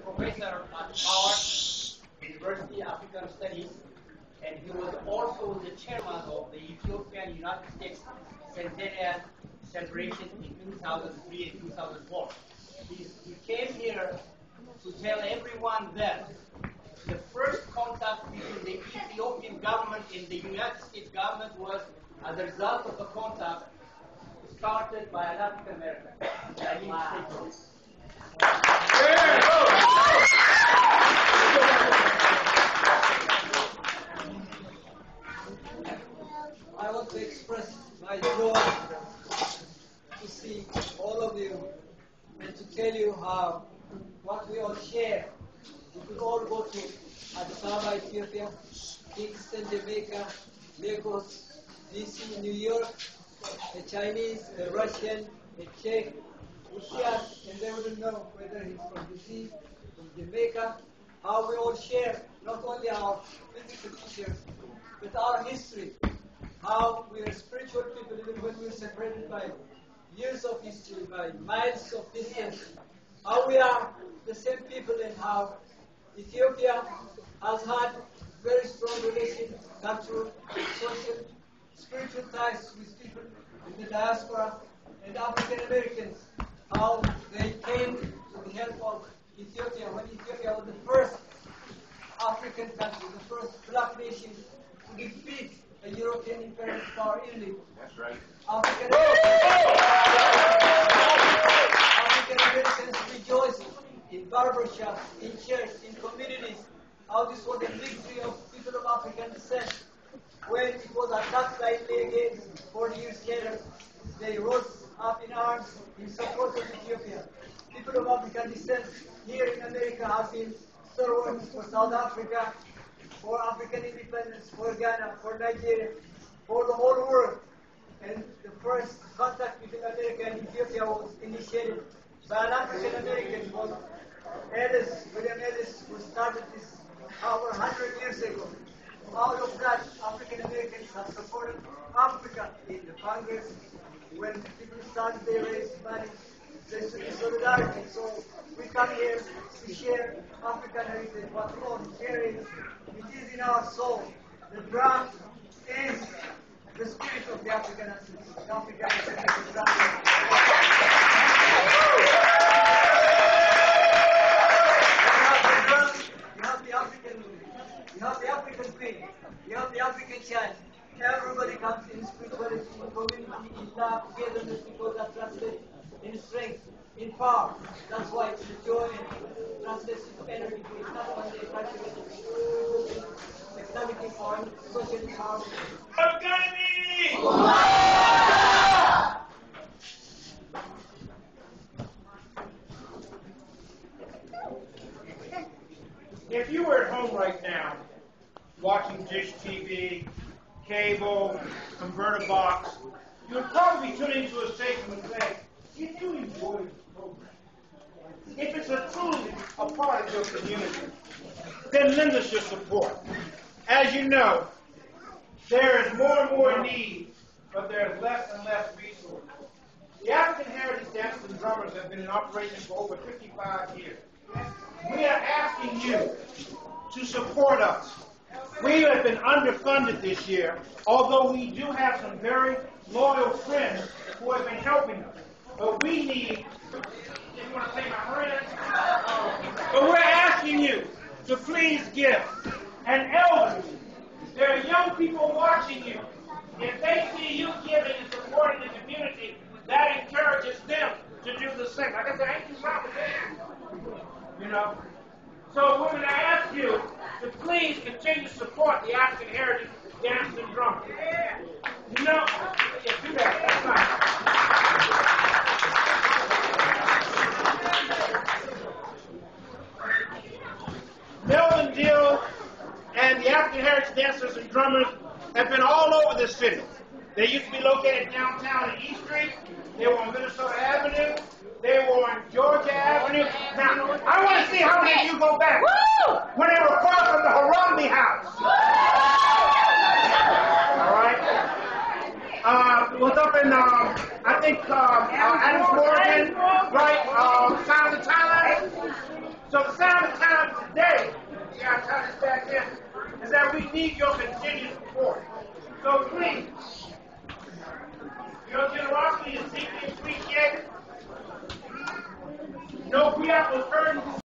professor at Howard University African Studies, and he was also the chairman of the Ethiopian United States Centennial celebration in 2003 and 2004. He came here to tell everyone that the first contact between the Ethiopian government and the United States government was as a result of the contact started by an African American. I want to express my joy to see all of you and to tell you how what we all share. We could all go to Addis Ababa, Ethiopia, Kingston, Jamaica, Lagos, DC, New York, the Chinese, the Russian, the Czech, would see us and they wouldn't know whether he's from DC, from Jamaica, how we all share not only our physical features, but our history, how we are spiritual people even when we're separated by years of history, by miles of distance, how we are the same people and how Ethiopia has had very strong relations, cultural, social, spiritual ties with people in the diaspora and African Americans, how they came to the help of Ethiopia when Ethiopia was the first African country, the first black nation to defeat a European imperialist power, Italy. That's right. African Americans rejoiced in barbershops, in church, in communities. How this was a victory of people of African descent. When it was attacked by Legates 40 years later, they rose up in arms in support of Ethiopia. People of African descent here in America have been stalwarts for South Africa, for African independence, for Ghana, for Nigeria, for the whole world. And the first contact between America and Ethiopia was initiated by an African American called William Ellis, who started this over 100 years ago. Out of that, African Americans have supported Africa in the Congress. When people started, they raised money. There's solidarity. So we come here to share African heritage, what we all share is. It is in our soul. The drum is the spirit of the African ancestors. The African ancestors. You have the African queen, you have the African child. Everybody comes in spirituality, in community, in love, togetherness, because that translates in strength, in power. That's why it's the joy and translates into energy. It's not only a cultural economic empowerment, social empowerment. If you were at home right now, watching Dish TV, cable, converter box, you would probably tune into a station and say, you do enjoy the program. If it's truly a part of your community, then lend us your support. As you know, there is more and more need, but there's less and less resources. The African Heritage Dancers and Drummers have been in operation for over 55 years. We are asking you to support us. We have been underfunded this year, although we do have some very loyal friends who have been helping us. But we need, if you want to say my friends, but we're asking you to please give. And elders, there are young people watching you. If they see you giving and supporting the community, that encourages them to do the same. Like I said, ain't too complicated. You know? So we're going to ask you to please continue to support the African Heritage Dancers and Drummers. You know, yeah, do that. That's fine. Melvin Dill and the African Heritage Dancers and Drummers have been all over the city. They used to be located downtown in East Street. They were on Minnesota Avenue. They were on Georgia Avenue. Now, I want to see how many of you go back. Woo! When they were across from the Harambe House. All right? Was up in, I think, Adams Morgan, right? Sound of Time. So the Sound back then is that we need your continued support. So please, your generosity is deeply appreciated. No, we have returned